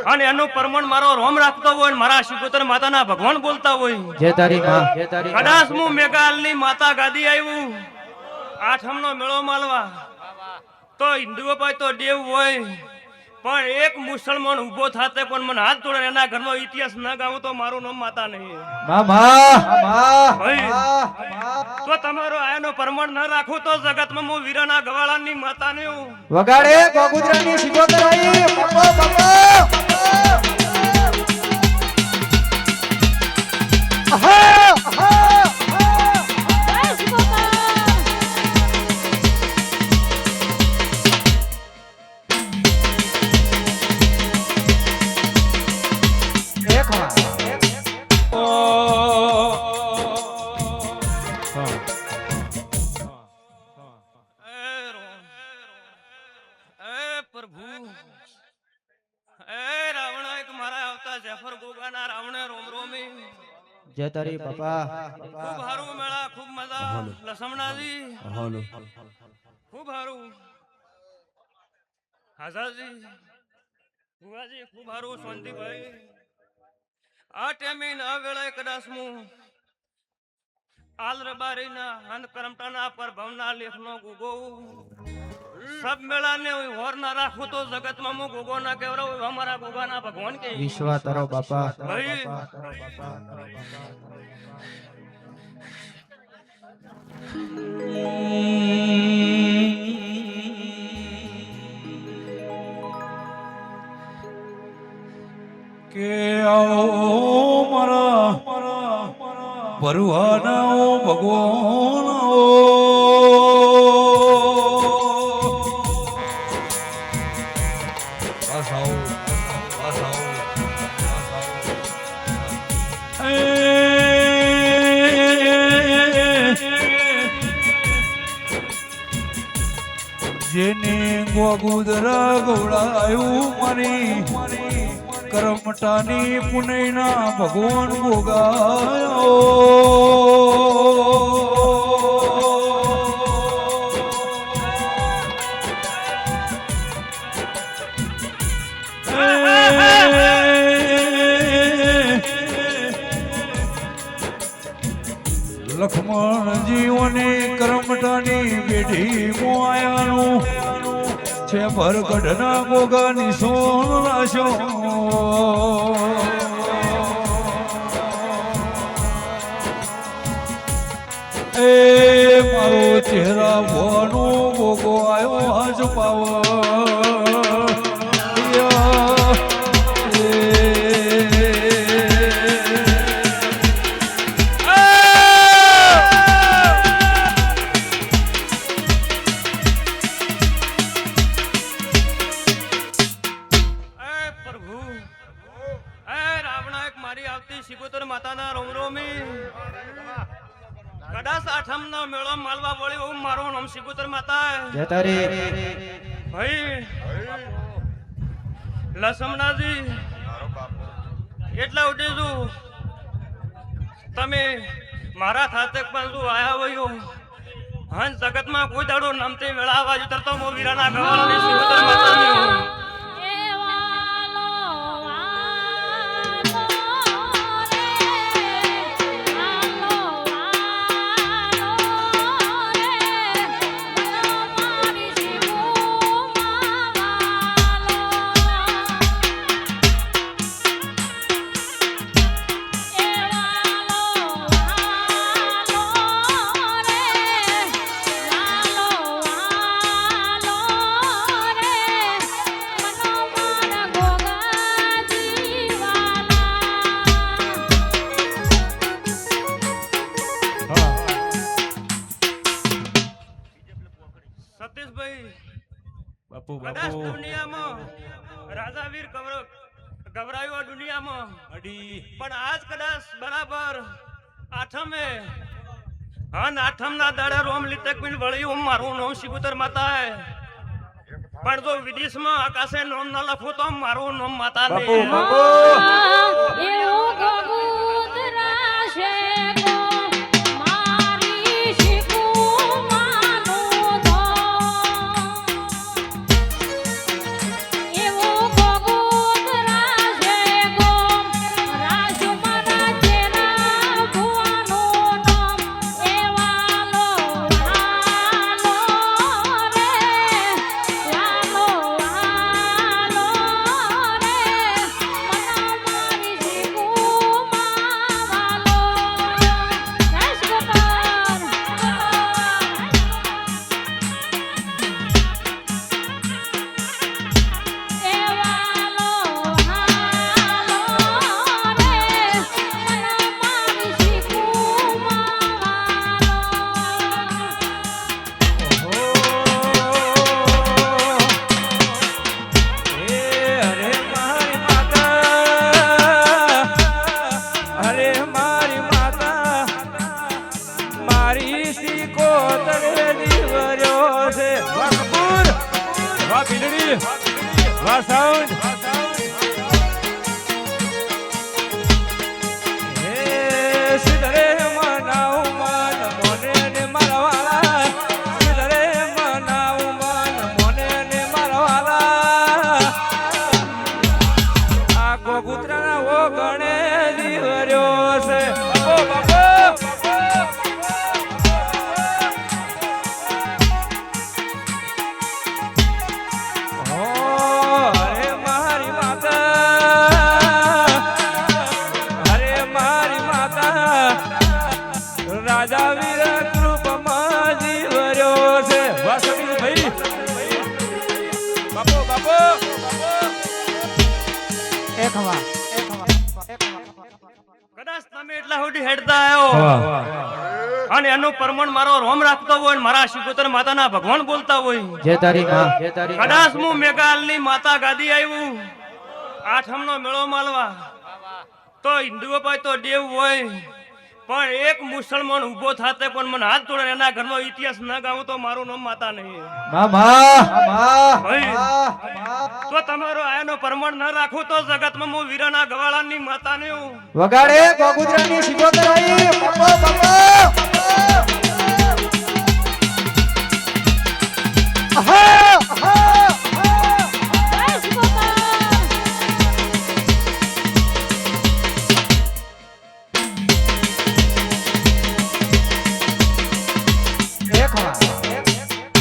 અને એનું પરમણ મારો રોમ રાખતો હોય મારા શિકોતર માતાના ભગવાન બોલતા હોય જય તારી માં જય તારી કદાચ હું મેઘાલની માતા ગાદી આવ્યું આઠમનો મેળો માલવા તો હિન્દુઓ પાસે તો દેવ હોય પણ એક મુસલમાન ઉભો થાતે પણ મને હાથ જોડે એના ઘરનો ઇતિહાસ ના ગાવું તો મારું નામ માતા નહીં તો તમારો આયાનો પરમાણ ના રાખું તો જગતમાં હું વીરાના ગવાળાની માતા ને વગાડે ગોગુજરાની શિકોતર આઈ પપ્પો પપ્પો जय तारी पापा खूब हारू मेला खूब मजा लसमनाजी खूब हारू हाजाजी बुआजी खूब हारू શાંતિભાઈ આ ટાઈમે ના વેળાએ કદાચ હું આલરબારીના હન કરમટાના પર ભવના લેખનો ગુગો सब मेला ने और ना राखो तो जगत में मु गोगो ना केवरा हमारा गोगा ना भगवान के विश्वा तारो बापा भाई के आओ मरा परवाना भगवान જેને ગોગુદરા ગવડાયું મારી કરમટાની પુનૈના ભગવાન ગોગાયો લખમણ જીવને કરમટાની પેઢી મોયાનું છે ભરગઢના ગોગાની સોન રાશો એ મારો ચહેરા ભવાનો ગોગો આવ્યો હાજ શિકોતર માતાના રોમ રોમી કદાચ આઠમનો મેળો માલવા વળી મારું નામ શિકોતર માતા જય તારી ભાઈ લસમનાજી એટલા ઉઠે છું તમે મારા થાતે પણ શું આયા હોય હંસ જગતમાં કોઈ દાડો નામથી મેળાવા જ તરતો મો વીરાના ગવાળાની શિકોતર માતાની કદાચ દુનિયામાં રાજાવીર ગવરાયો દુનિયામાં પણ આજ કદાચ બરાબર આઠમે આઠમના દાડા રોમ લીતક બિન વળ્યું મારું નામ શિકોતર માતા પણ જો વિદેશમાં આકાશે નામ ના લખું તો મારું નામ માતા નહીં રાજા વીર કૃપમાં જીવર્યો છે વાસવી ભાઈ બાપો બાપો કદાચ તમે એટલા સુધી હેડતા આવ્યો અને એનું પરમણ મારો રોમ રાખતો હોય અને મારા શિકોતર માતાના ભગવાન બોલતા હોય જય તારી માં જય તારી માં. કદાચ હું મેઘાલની માતા ગાદી આવ્યું આઠમનો મેળો માલવા તો હિન્દુઓ પાસે તો દેવ હોય પણ એક મુસલમાન ઉભો થાતે પણ મને હાથ જોડે એના ઘરનો ઇતિહાસ ન ગાવું તો મારું નામ માતા નહીં ભાઈ, તો તમારો આયાનો પરમણ ન રાખું તો જગતમાં હું વીરાના ગવાળાની માતા ને હું વગાડે ગોગુજરાની શિકોતર આઈ બાપો બાપો આહા આહા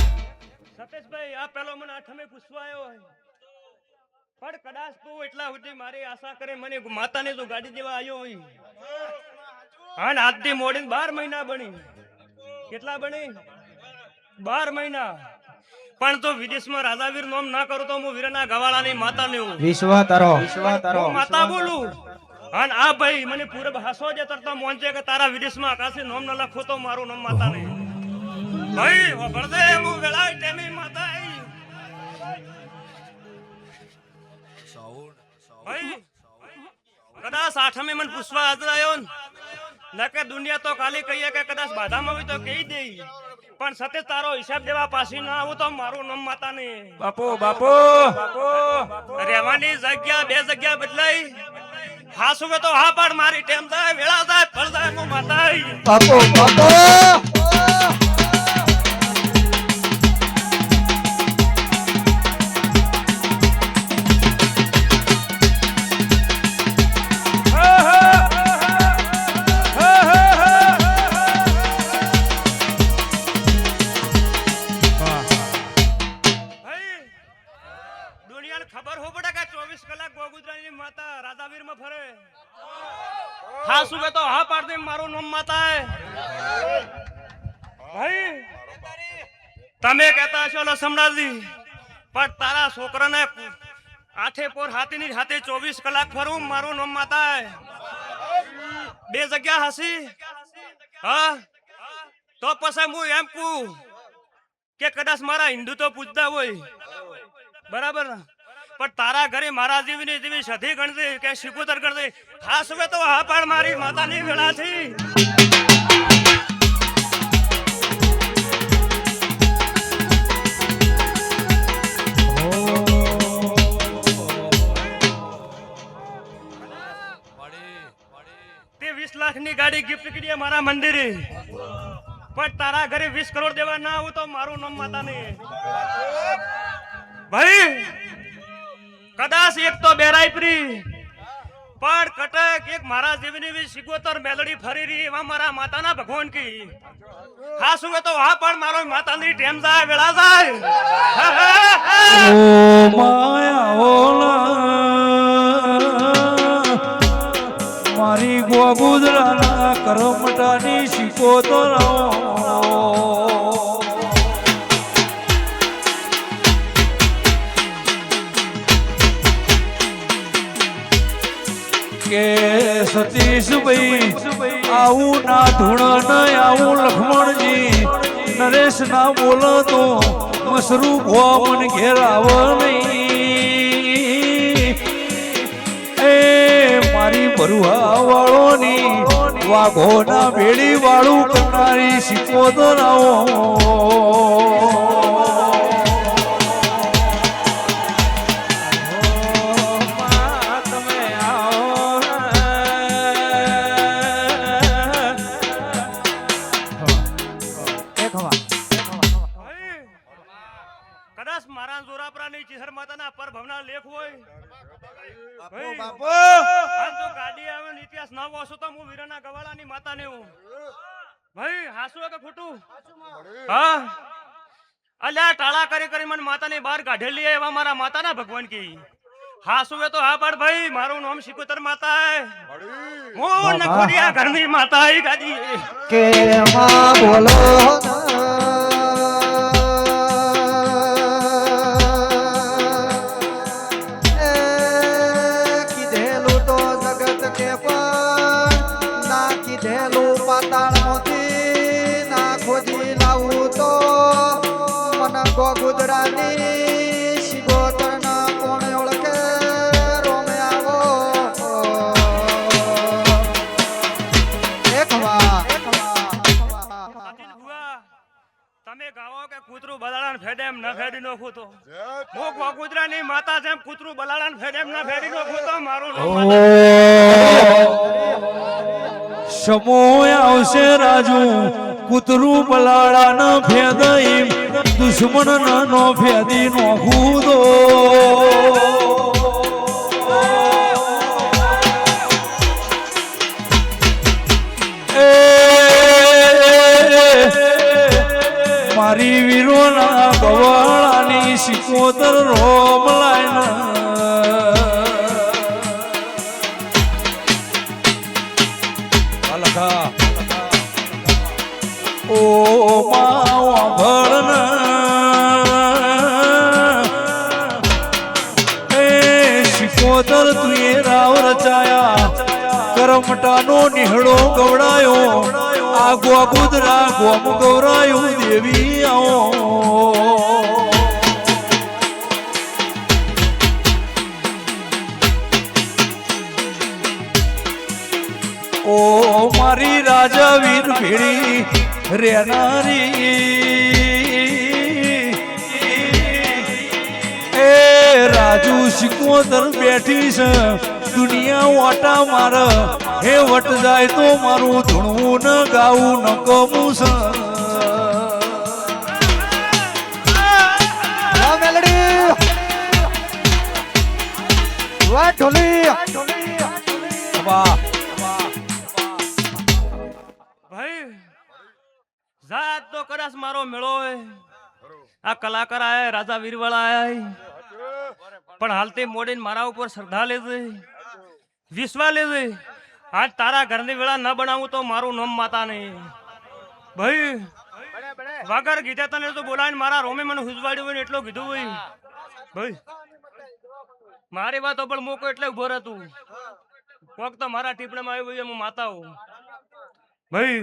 સતીશભાઈ આ પેલો મને આઠમે પૂછવા આવ્યો હોય પણ કદાચ તું એટલા સુધી મારી આશા કરે મને માતાને તો ગાડી દેવા આવ્યો હોય અને આજથી મોડીને 12 મહિના બની કેટલા બની 12 મહિના પણ તો વિદેશમાં રાજાવીર નામ ના કરું તો હું વીરના ગવાળાની માતા ને હું વિશ્વ તારો હું માતા બોલું અને આ ભાઈ મને પૂરબ હાસો જે તરતા મોંચે કે તારા વિદેશમાં આકાશી નામ ન લખો તો મારું નામ માતા નહીં ભાઈ વગરદે હું વેળાય ટેમી માતા આઈ ભાઈ કદાચ આઠમે મને પૂછવા હાજર આવ્યો ને કે દુનિયા તો ખાલી કહીએ કે કદાચ બાધામાં હોય તો કહી દે પણ સતે તારો હિસાબ દેવા પાછી ના આવું તો મારું નામ માતા નહીં બાપો બાપો બાપો રહેવાની જગ્યા બે જગ્યા બદલાઈ હા સુવે તો હા પાડ મારી ટેમ થાય વેળા થાય ફળ થાય હું માતા આઈ બાપો બાપો ખબર હો પડે કે 24 કલાક ગોગુજરાની માતા રાજાવીરમાં ફરે હા સુવે તો હા પાડ દે મારું નામ માતા હે ભાઈ તમે કહેતા છો લસમણાજી પણ તારા છોકરાને આઠે પોર હાથીની હાથે 24 કલાક ફરું મારું નામ માતા હે બે જગ્યા હસી હા તો પછી હું એમ કહું કે કદાચ મારા હિન્દુ તો પૂજતા હોય બરાબર ને પણ તારા ઘરે મારા જેવી સધી ગણતી કે શિકોતર ગણતી હા સુવે તો હા પાડ મારી માતાની વેળા છે તે 20 લાખની ગાડી ગિફ્ટ કરી મારા મંદિરે પણ તારા ઘરે 20 કરોડ દેવા ના આવું તો મારું નામ માતા નહીં ભાઈ કદાચ એક તો બેરાઈ પ્રી પણ કટક એક મારા જેવી શિકોતર મેલડી ફરી રહી એવા મારા માતાના ભગવાન કી હા સુવે તો હા પણ મારો માતાની ટેમ જાય વેળા જાય ઓ માયા ઓલા મારી ગોગુજરાના કરમટાની શિકોતર કે સતીશભાઈ આવું ના ધૂણ ન આવું લક્ષ્મણજી નરેશ ના બોલો તો મસરૂ ભોમન ઘેર આવ નહીં એ મારી બરુહા વાળોની વાઘોના બેડી વાળું કરનારી શિકોતર આવો ભાઈ, બાપુ આજ તો ગાડી આવે ને ઇતિહાસ ના વાંચો તો હું વીરાના ગવાળાની માતાને હું ભાઈ હાસુ કે ખોટું હા અલ્યા ટાળા કરી કરી મને માતાની બહાર કાઢેલી હે એવા મારા માતાના ભગવાન કી હાસુ તો હા પાડ ભાઈ મારું નામ શિકોતર માતા હે હું નખોડિયા ઘરની માતા હે ગાડી કે માં બોલો કીધેલું તો જગત કે પણ ના કીધેલું પાતાળમાંથી ના ખોજી લાવું તો મન ગોગુદરાની શિગોતરના કોણ ઓળખે રોમે આવો અતિલ ભુવા, તમે ગાવો કે કૂતરું બલાડાને ફેડે એમ ન ફેડી નોખું તો હું ગોગુદરાની માતા જેમ કૂતરું બલાડાને ફેડે એમ ન ફેડી નોખું તો મારું નામ સમોય આવશે રાજુ કૂતરું બલાડા ન ફેદઈ દુશ્મન નો ફેદી નોખું દો મારી વીરોના ગવાળાની શિકોતર રોમ લાઈન ઓ માવા ભળન એ શિકોતર તુએ રાવ રચાયા કરમટાનો નિહળો ગવડાયો આ ગોગુદરા ગોમ ગૌરાયું દેવી આવો ઓ મારી રાજા વીર ભેડી રેનારી એ રાજુ શિકોતર બેઠી છે દુનિયા વાટા માર હે વટ જાય તો મારું ધૂણવું ન ગાવું ન કમું છે વાહ મેલડી વાહ ઢોલી વાહ ભાઈ જાત તો કદાચ મારો મેળો હે આ કલાકાર આયા રાજા વીરવાળા આયા પણ હાલતી મોડીને મારા ઉપર શ્રદ્ધા લેજે વિશ્વાસ લેજે આજ તારા ઘરની વેળા ન બનાવું તો મારું નામ માતા નહીં ભાઈ વગર ગીતા તને તો બોલાવીને મારા રોમે મને હુજવાડ્યું હોય ને એટલું કીધું હોય ભાઈ મારી વાતો પણ મોકો એટલે ઉભો રહેતું કોક તો મારા ટીપણામાં આવ્યું હોય હું માતા હું ભાઈ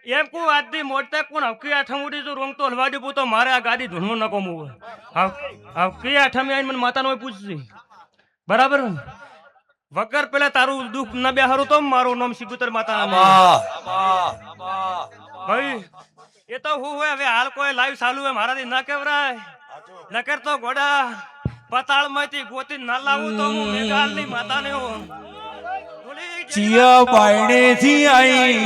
એમ કો આજથી મોડતા કોણ હકી આઠમ ઉડી જો રોંગ તો હલવાડી તો મારે આ ગાડી ધૂણવું ન કોમું હકી આઠમે આવીને મને માતાનો પૂછશે બરાબર વગર પેલા તારું દુઃખ ન બેહારું તો મારું નામ શિકોતર માતા ભાઈ એ તો હું હોય હવે હાલ કોઈ લાઈવ ચાલુ હોય મારાથી ના કેવરાય નકર તો ગોડા પતાળ માંથી ગોતી ના લાવું તો હું મેઘાલની માતાને હું ચિયા બાયણે થી આઈ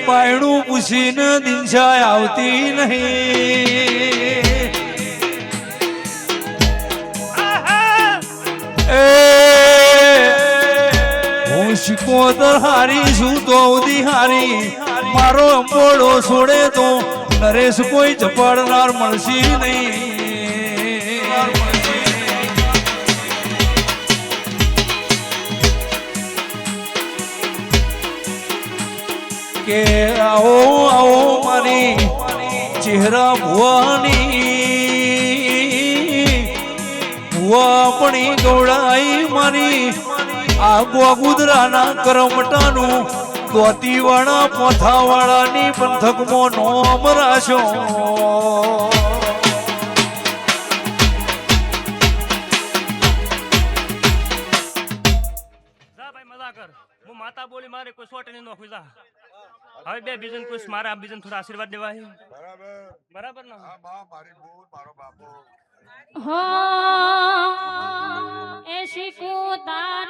બાયણું પૂછીને દિનશાય આવતી નહીં એ હું શિકોતર હારી છું તો ઉદી હારી મારો અંબોડો છોડે તો નરેશ કોઈ ઝપાડનાર મળશે નહીં કે આવો આવો મારી ચહેરા ભુવાની ભુવા પણી ગૌડાઈ મારી આ ગોગુદરાના કરમટાનું દોતીવાળા પોથાવાળાની પંથકમાં નોમ રાશો હું માતા બોલી મારે કોઈ શોટ નહીં નો ખુજા હવે બે બીજન કોઈ મારા બીજન થોડા આશીર્વાદ દેવા છે બરાબર ને હો એ શિકોતર